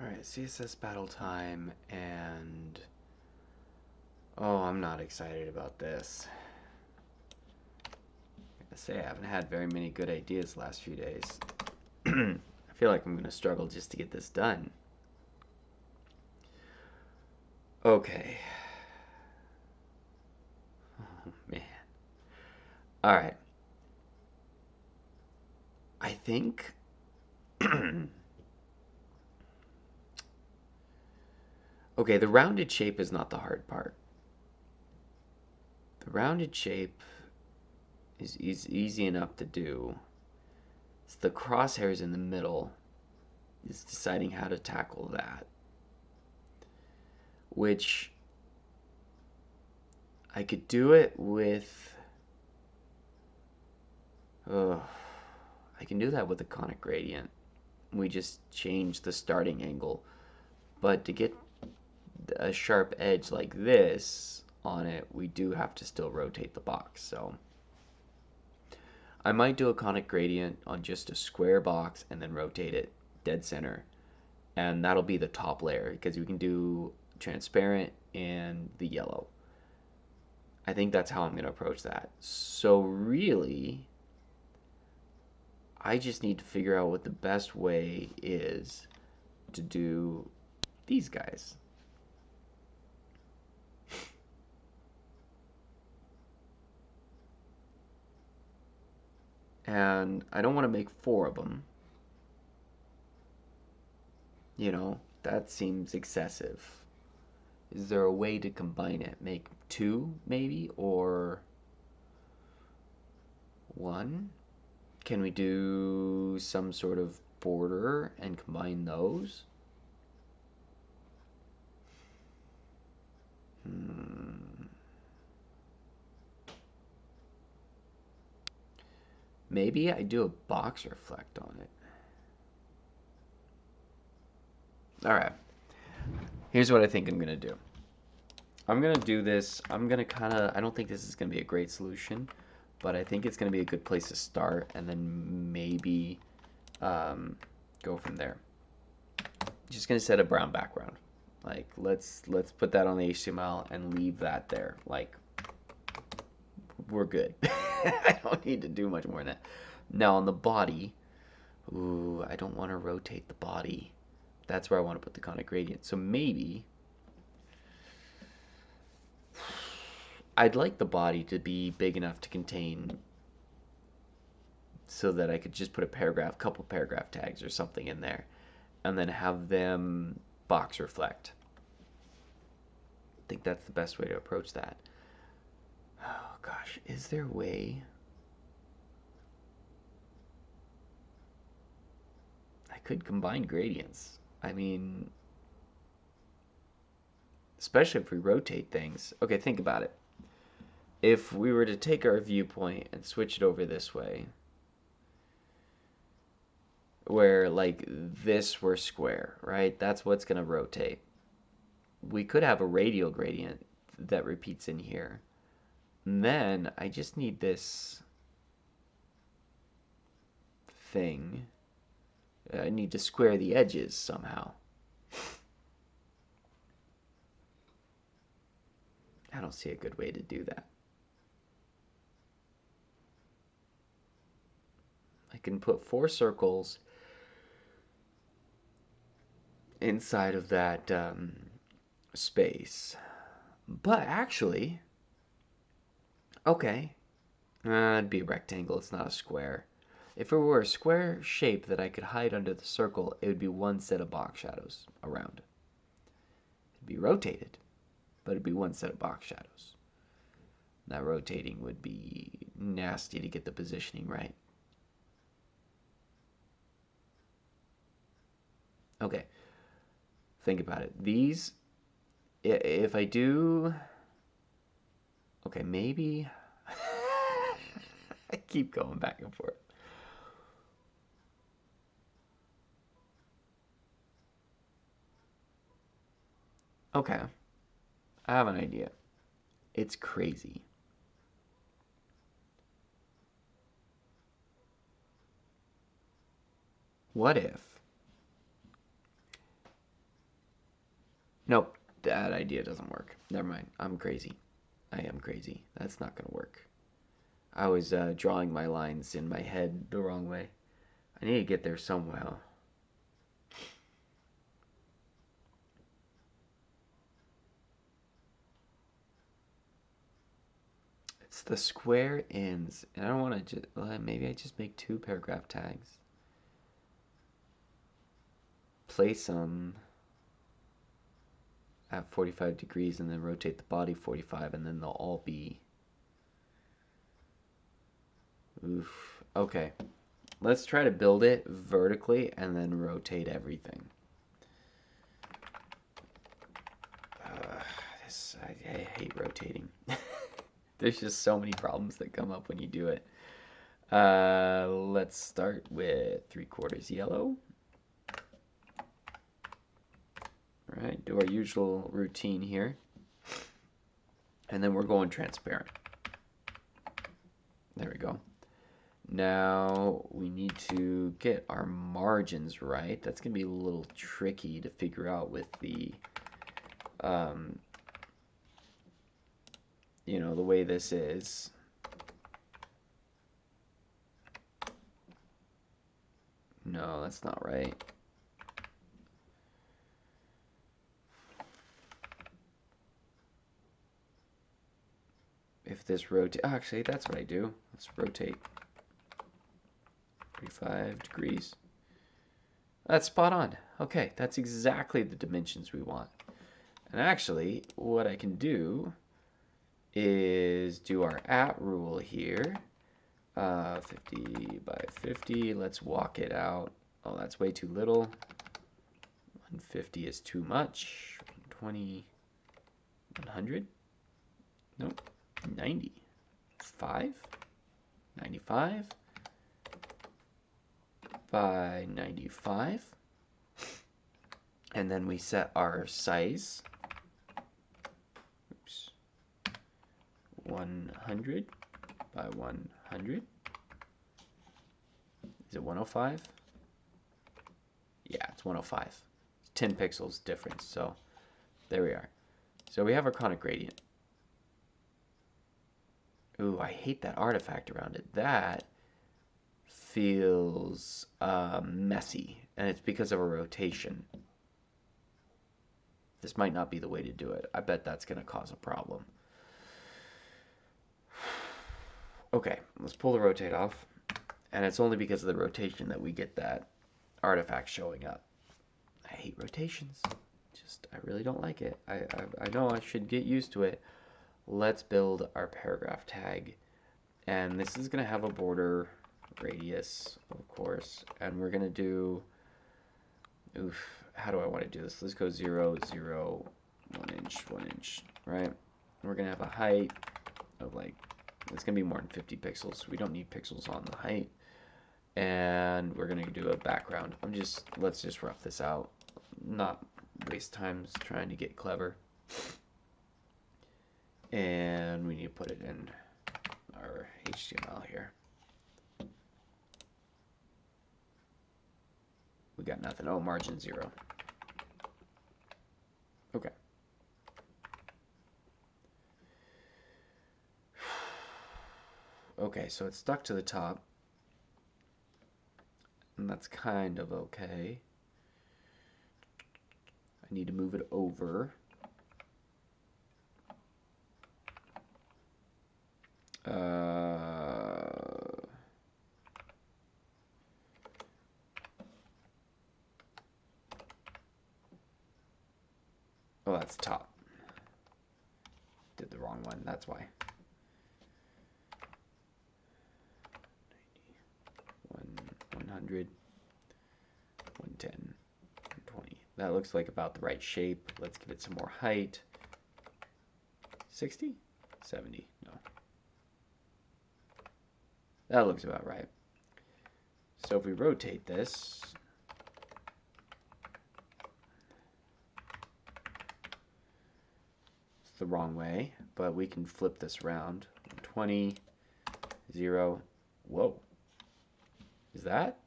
Alright, CSS battle time, and oh, I'm not excited about this. I say I haven't had very many good ideas the last few days. I feel like I'm going to struggle just to get this done. Okay. Oh, man. Alright. I think. Okay, the rounded shape is not the hard part. The rounded shape is easy enough to do. It's the crosshairs in the middle. Is deciding how to tackle that. Which I could do it with. I can do that with a conic gradient. We just change the starting angle. But to get a sharp edge like this on it, we do have to still rotate the box. So I might do a conic gradient on just a square box and then rotate it dead center. And that'll be the top layer because we can do transparent and the yellow. I think that's how I'm going to approach that. So really, I just need to figure out what the best way is to do these guys. And I don't want to make 4 of them. That seems excessive. Is there a way to combine it? Make 2 maybe, or 1? Can we do some sort of border and combine those? Maybe I do a box reflect on it. All right. Here's what I think I'm going to do. I'm going to do this. I'm going to kind of, I don't think this is going to be a great solution, but I think it's going to be a good place to start and then maybe go from there. Just going to set a brown background. Like, let's put that on the HTML and leave that there. Like, we're good. I don't need to do much more than that. Now on the body, ooh, I don't want to rotate the body. That's where I want to put the conic gradient. So maybe I'd like the body to be big enough to contain so that I could just put a paragraph, couple paragraph tags or something in there, and then have them box reflect. I think that's the best way to approach that. Oh gosh, is there a way? I could combine gradients. I mean, especially if we rotate things. Okay, think about it. If we were to take our viewpoint and switch it over this way, where like this were square, right? That's what's going to rotate. We could have a radial gradient that repeats in here. And then I just need this thing. I need to square the edges somehow. I don't see a good way to do that. I can put 4 circles inside of that space. But actually, okay, it'd be a rectangle, it's not a square. If it were a square shape that I could hide under the circle, it would be one set of box shadows around. It'd be rotated, but it'd be one set of box shadows. That rotating would be nasty to get the positioning right. Okay, think about it. These, if I do, okay, maybe, I keep going back and forth. Okay, I have an idea. It's crazy. What if Nope, that idea doesn't work. Never mind. I'm crazy. I am crazy. That's not going to work. I was drawing my lines in my head the wrong way. I need to get there somehow. It's the square ends, and I don't want to just, maybe I just make 2 paragraph tags. Place them at 45 degrees and then rotate the body 45, and then they'll all be... Oof. Okay. Let's try to build it vertically and then rotate everything. I hate rotating. There's just so many problems that come up when you do it. Let's start with 3/4 yellow. All right, do our usual routine here. And then we're going transparent. There we go. Now we need to get our margins right. That's going to be a little tricky to figure out with the, you know, the way this is. No, that's not right. If this rotate, actually, that's what I do. Let's rotate 45 degrees. That's spot on. Okay, that's exactly the dimensions we want. And actually, what I can do is do our at rule here. 50 by 50. Let's walk it out. Oh, that's way too little. 150 is too much. 120, 100. Nope. 95. 95 by 95. And then we set our size. Oops. 100 by 100. Is it 105? Yeah, it's 105. It's 10 pixels difference. So there we are. So we have our conic gradient. Ooh, I hate that artifact around it. That feels messy, and it's because of a rotation. This might not be the way to do it. I bet that's going to cause a problem. Okay, let's pull the rotate off. And it's only because of the rotation that we get that artifact showing up. I hate rotations. Just, I really don't like it. I know I should get used to it. Let's build our paragraph tag. And this is going to have a border radius, of course. And we're going to do, how do I want to do this? Let's go 0, 0, 1 inch, 1 inch, right? We're going to have a height of like, it's going to be more than 50 pixels. We don't need pixels on the height. And we're going to do a background. Let's just rough this out. Not waste time trying to get clever. And we need to put it in our HTML here. We got nothing. Oh, margin 0. Okay. Okay, so it's stuck to the top. And that's kind of okay. I need to move it over. Oh, that's top. Did the wrong one, that's why. 100, 110, 120. That looks like about the right shape. Let's give it some more height. 60? 70? No. That looks about right. So if we rotate this, it's the wrong way, but we can flip this around. 20, 0. Whoa. Is that?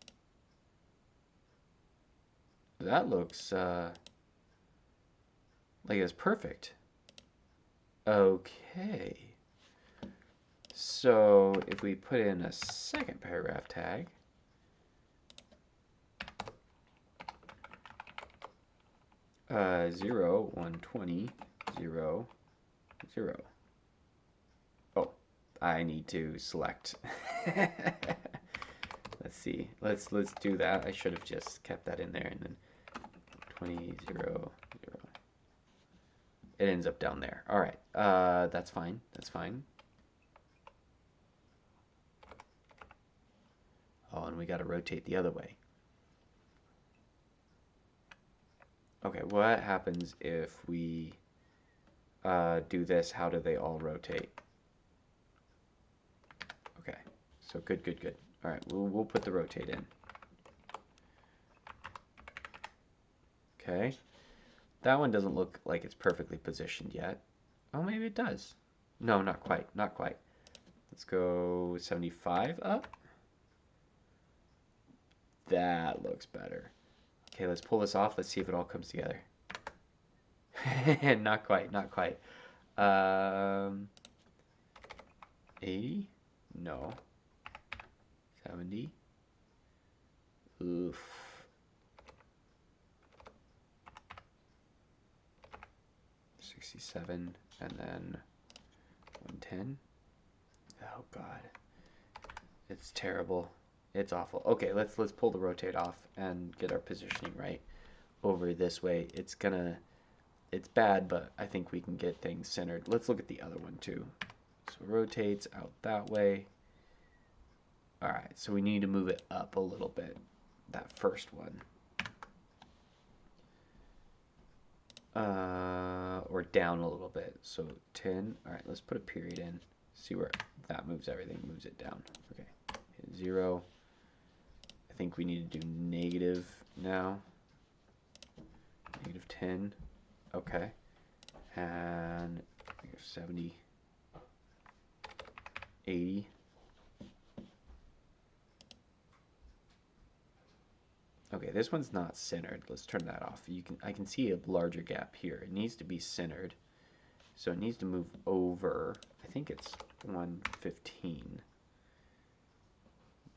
That looks, Like it's perfect. Okay. So if we put in a second paragraph tag, 0, 120, 0, 0. Oh, I need to select. Let's see. Let's do that. I should have just kept that in there and then 20, 0, 0. It ends up down there. All right. That's fine. That's fine. Oh, and we got to rotate the other way. Okay, what happens if we do this? How do they all rotate? Okay, so good, good, good. All right, we'll put the rotate in. Okay, that one doesn't look like it's perfectly positioned yet. Oh, maybe it does. No, not quite, not quite. Let's go 75 up. That looks better. Okay, let's pull this off. Let's see if it all comes together. Not quite, not quite. 80? No. 70? Oof. 67, and then 110. Oh God. It's terrible. It's awful. Okay, let's pull the rotate off and get our positioning right over this way. It's bad, but I think we can get things centered. Let's look at the other one too. So it rotates out that way. All right, so we need to move it up a little bit, that first one. Or down a little bit. So 10. All right, let's put a period in. See where that moves everything, moves it down. Okay, 0. I think we need to do negative now. Negative 10. Okay. And 70. 80. Okay, this one's not centered. Let's turn that off. I can see a larger gap here. It needs to be centered. So it needs to move over. I think it's 115.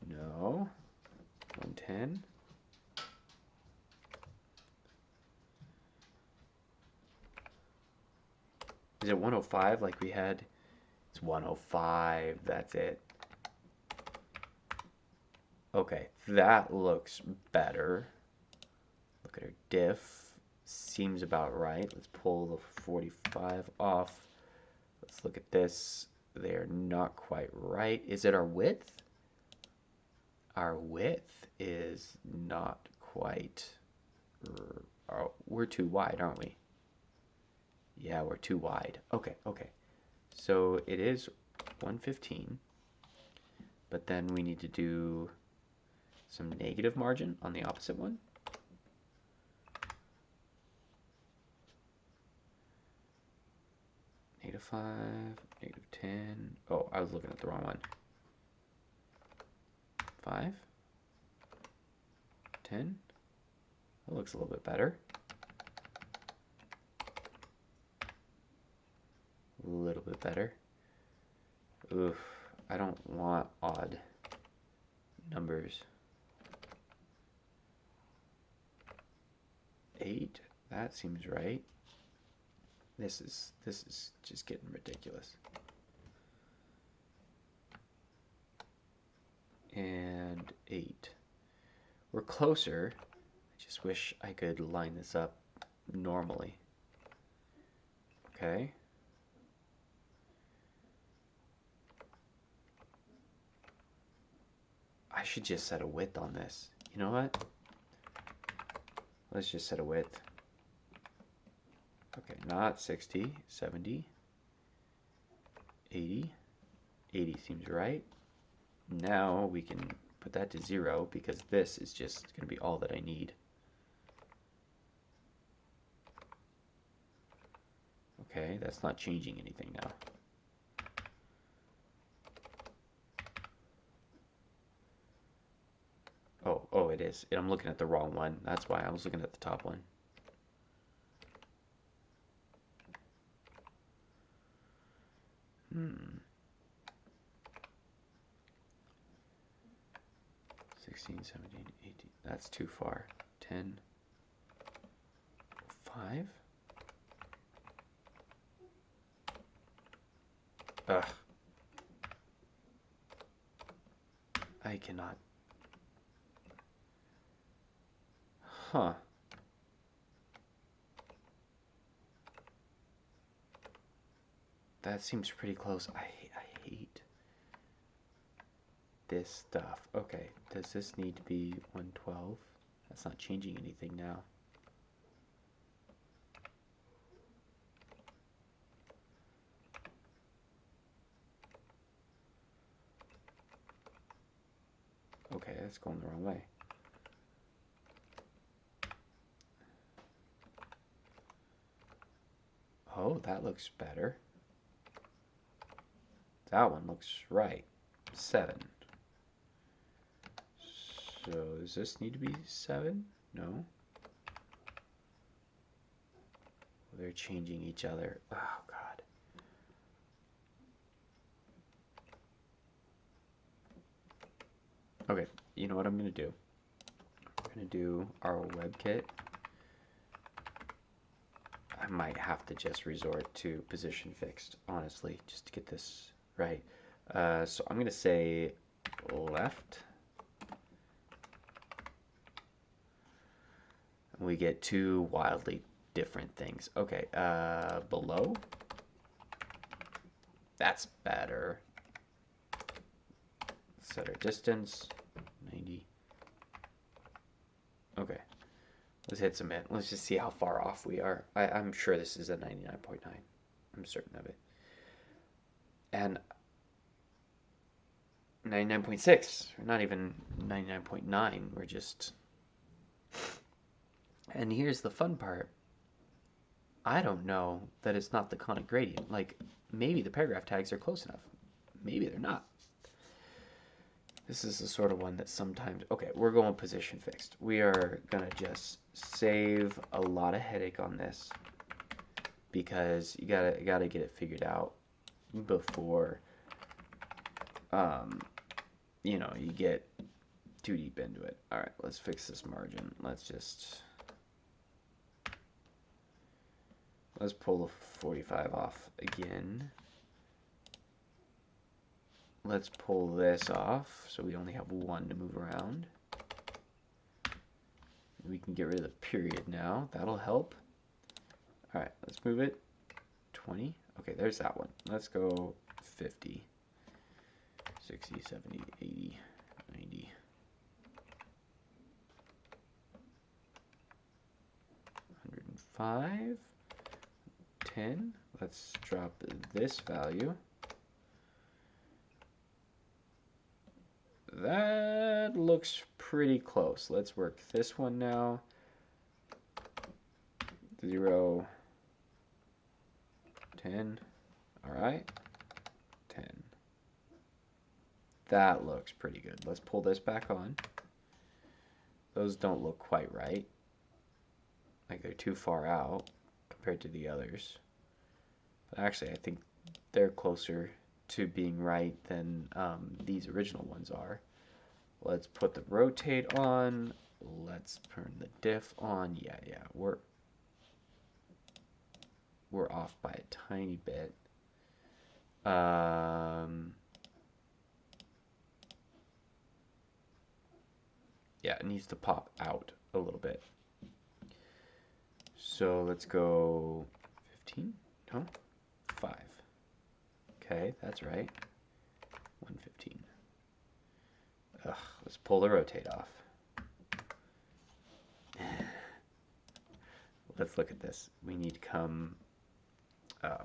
No. 110. Is it 105 like we had? It's 105. That's it. Okay, that looks better. Look at our diff. Seems about right. Let's pull the 45 off. Let's look at this. They're not quite right. Is it our width? Our width is not quite... we're too wide, aren't we? Yeah, we're too wide. Okay, okay. So it is 115. But then we need to do some negative margin on the opposite one. -5, -10. Oh, I was looking at the wrong one. 5, 10. That looks a little bit better. A little bit better. Oof, I don't want odd numbers. 8, that seems right. This is just getting ridiculous. And 8. We're closer. I just wish I could line this up normally. Okay. I should just set a width on this. You know what? Let's just set a width. Okay, not 60, 70, 80. 80 seems right. Now we can put that to 0 because this is just going to be all that I need. Okay, that's not changing anything now. Oh, it is. I'm looking at the wrong one. That's why I was looking at the top one. Hmm. 16, 17, 18. That's too far. 10. 5? Ugh. I cannot. Huh. That seems pretty close. I hate this stuff. Okay, does this need to be 112? That's not changing anything now. Okay, that's going the wrong way. Oh, that looks better. That one looks right. 7. So does this need to be 7? No. They're changing each other. Oh, God. Okay, you know what I'm going to do? We're going to do our WebKit. I might have to just resort to position fixed, honestly, just to get this right. So I'm going to say left. And we get two wildly different things. Okay, below. That's better. Set our distance, 90. Okay, let's hit submit. Let's just see how far off we are. I'm sure this is a 99.9. I'm certain of it. And 99.6. We're not even 99.9. We're just... And here's the fun part. I don't know that it's not the conic gradient. Like, maybe the paragraph tags are close enough. Maybe they're not. This is the sort of one that sometimes... Okay, we're going position fixed. We are going to just save a lot of headache on this because you gotta get it figured out before, you know, you get too deep into it. All right, let's fix this margin. Let's pull the 45 off again. Let's pull this off so we only have one to move around. We can get rid of the period now. That'll help. All right, let's move it. 20. Okay, there's that one. Let's go 50, 60, 70, 80, 90. 105. 10. Let's drop this value. That looks pretty close. Let's work this one now. 0, 10. All right. 10. That looks pretty good. Let's pull this back on. Those don't look quite right. Like they're too far out compared to the others. But actually, I think they're closer to being right than these original ones are. Let's put the rotate on. Let's turn the diff on. Yeah, we're off by a tiny bit. Yeah, it needs to pop out a little bit. So let's go 15. No, 5. Okay, that's right. 115. Ugh, let's pull the rotate off. Let's look at this. We need to come...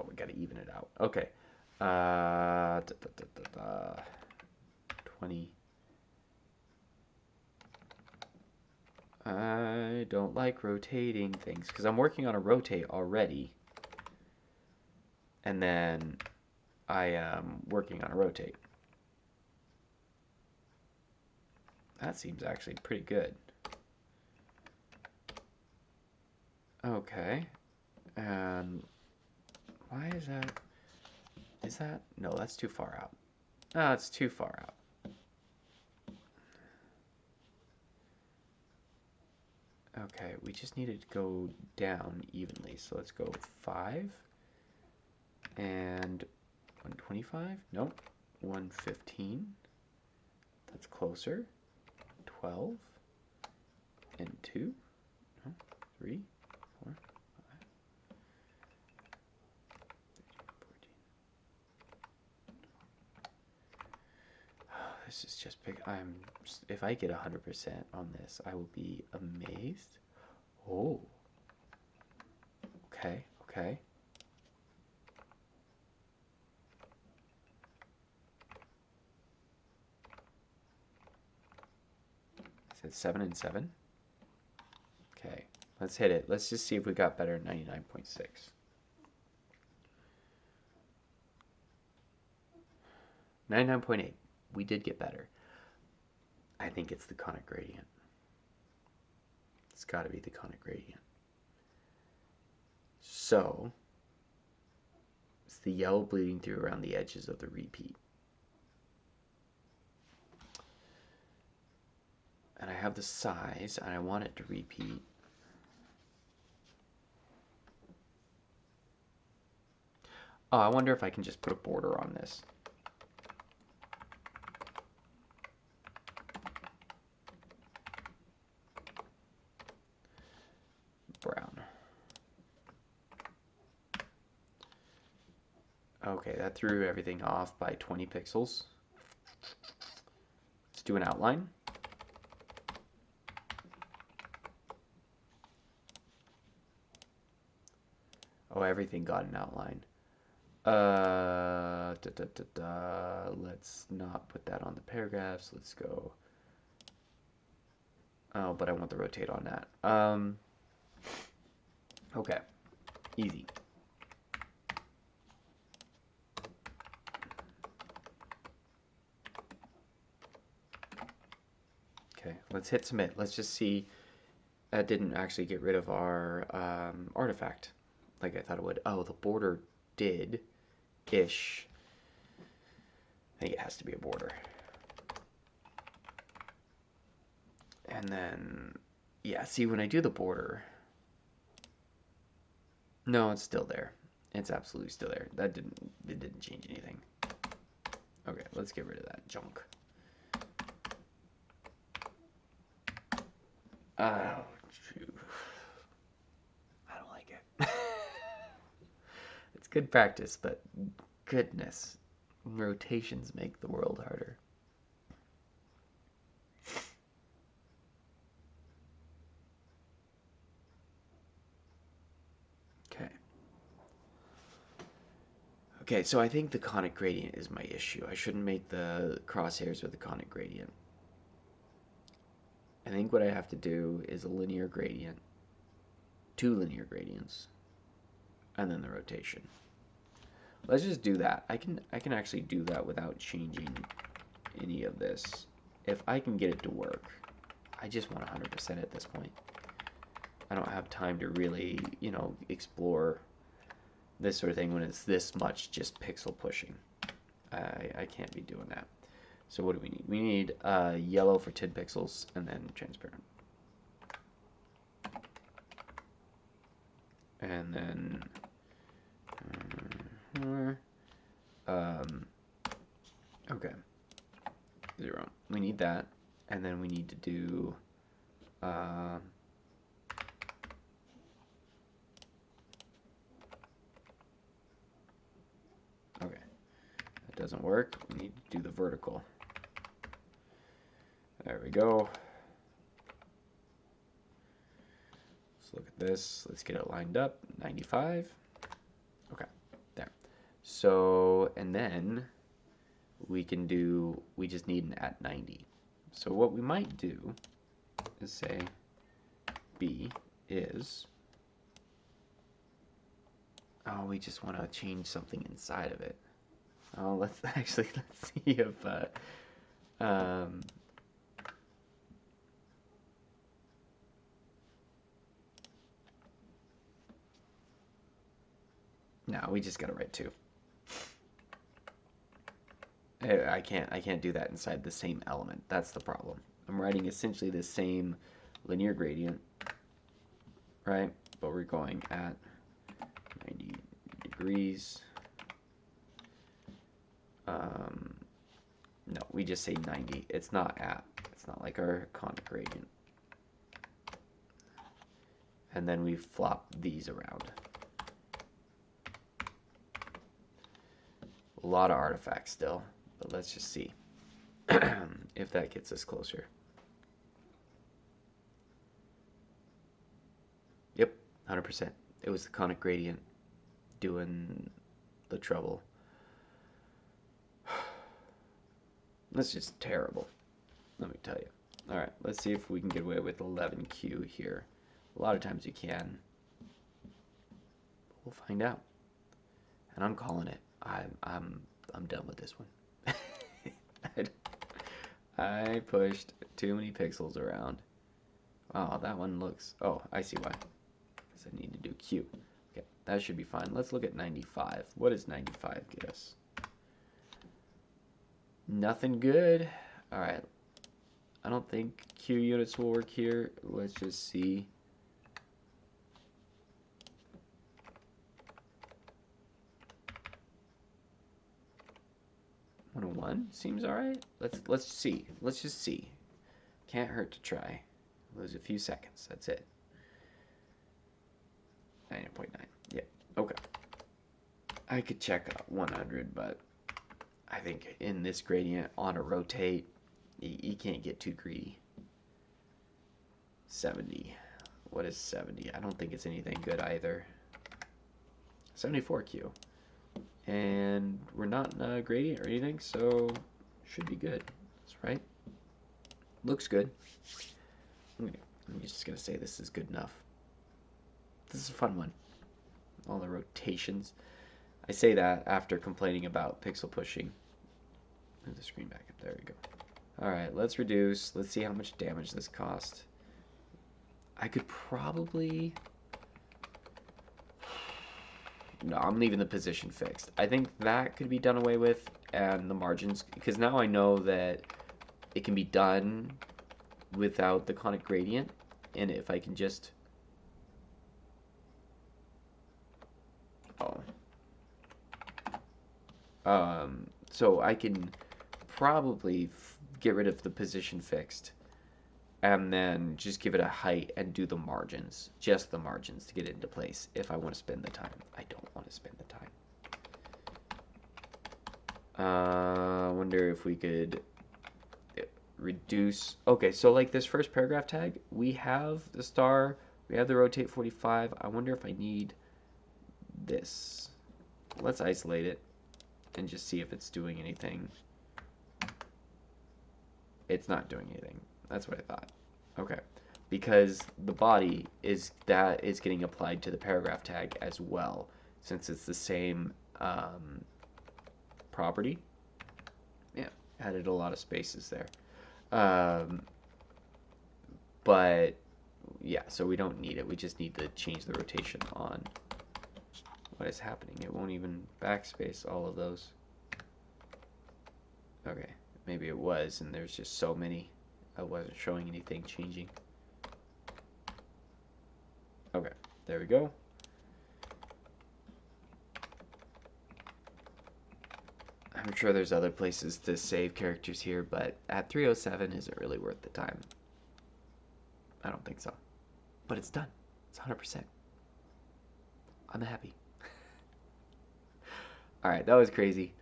we got to even it out. Okay. 20. I don't like rotating things because I'm working on a rotate already. And then I am working on a rotate. That seems actually pretty good. Okay. And why is that? Is that? No, that's too far out. Ah, it's too far out. Okay, we just need it to go down evenly. So let's go with 5 and 125. Nope. 115. That's closer. 12 and 2. No, 3, 4, 5. 13, 14. Oh, this is just big. If I get 100% on this, I will be amazed. Oh. Okay, okay. I said 7 and 7. Okay, let's hit it. Let's just see if we got better than 99.6. 99.8. We did get better. I think it's the conic gradient. It's got to be the conic gradient. So, it's the yellow bleeding through around the edges of the repeat. And I have the size, and I want it to repeat. Oh, I wonder if I can just put a border on this. Brown. Okay, that threw everything off by 20 pixels. Let's do an outline. Oh, everything got an outline. Let's not put that on the paragraphs. Let's go. Oh, but I want the rotate on that. Okay, easy. Okay, let's hit submit. Let's just see. That didn't actually get rid of our artifact like I thought it would. Oh, the border did-ish. I think it has to be a border. And then, yeah, see, when I do the border, no, it's still there. It's absolutely still there. It didn't change anything. Okay, let's get rid of that junk. Oh, shoot. I don't like it. It's good practice, but goodness, rotations make the world harder. Okay. Okay, so I think the conic gradient is my issue. I shouldn't make the crosshairs with the conic gradient. I think what I have to do is a linear gradient, 2 linear gradients, and then the rotation. Let's just do that. I can actually do that without changing any of this. If I can get it to work, I just want 100% at this point. I don't have time to really, explore this sort of thing when it's this much just pixel pushing. I can't be doing that. So what do we need? We need yellow for 10 pixels and then transparent. And then okay, 0. We need that, and then we need to do okay, that doesn't work. We need to do the vertical. There we go. Let's look at this. Let's get it lined up. 95. Okay, there. So, and then we just need an at 90. So what we might do is say B is, oh, we just want to change something inside of it. Oh, let's see if no, we just gotta write 2. I can't do that inside the same element. That's the problem. I'm writing essentially the same linear gradient, right? But we're going at 90 degrees. No, we just say 90. It's not at. It's not like our conic gradient. And then we flop these around. A lot of artifacts still, but let's just see if that gets us closer. Yep, 100%. It was the conic gradient doing the trouble. That's just terrible, let me tell you. All right, let's see if we can get away with 11Q here. A lot of times you can. We'll find out. And I'm calling it. I'm done with this one. I pushed too many pixels around. Oh, that one looks. Oh, I see why. Because I need to do Q. Okay, that should be fine. Let's look at 95. What does 95 get us? Nothing good. All right. I don't think Q units will work here. Let's just see. One seems all right. Let's see. Let's just see. Can't hurt to try. Lose a few seconds. That's it. 90.9. Yeah. Okay. I could check 100, but I think in this gradient on a rotate, you can't get too greedy. 70. What is 70? I don't think it's anything good either. 74Q. And we're not in a gradient or anything, so should be good. That's right. Looks good. I'm just going to say this is good enough. This is a fun one. All the rotations. I say that after complaining about pixel pushing. Move the screen back up. There we go. Alright, let's reduce. Let's see how much damage this cost. I could probably... No, I'm leaving the position fixed. I think that could be done away with, and the margins, because now I know that it can be done without the conic gradient, and if I can just... so I can probably get rid of the position fixed, and then just give it a height and do the margins, just the margins to get it into place if I want to spend the time. I don't want to spend the time. I wonder if we could reduce. Okay, so like this first paragraph tag, we have the star, we have the rotate 45. I wonder if I need this. Let's isolate it and just see if it's doing anything. It's not doing anything. That's what I thought. Okay, because the body is getting applied to the paragraph tag as well, since it's the same property. Yeah, added a lot of spaces there. But yeah, so we don't need it. We just need to change the rotation on. What is happening? It won't even backspace all of those. Okay, maybe it was, and there's just so many. I wasn't showing anything changing. Okay, there we go. I'm sure there's other places to save characters here, but at 307, is it really worth the time? I don't think so. But it's done. It's 100%. I'm happy. Alright, that was crazy.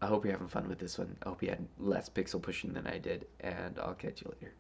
I hope you're having fun with this one. I hope you had less pixel pushing than I did, and I'll catch you later.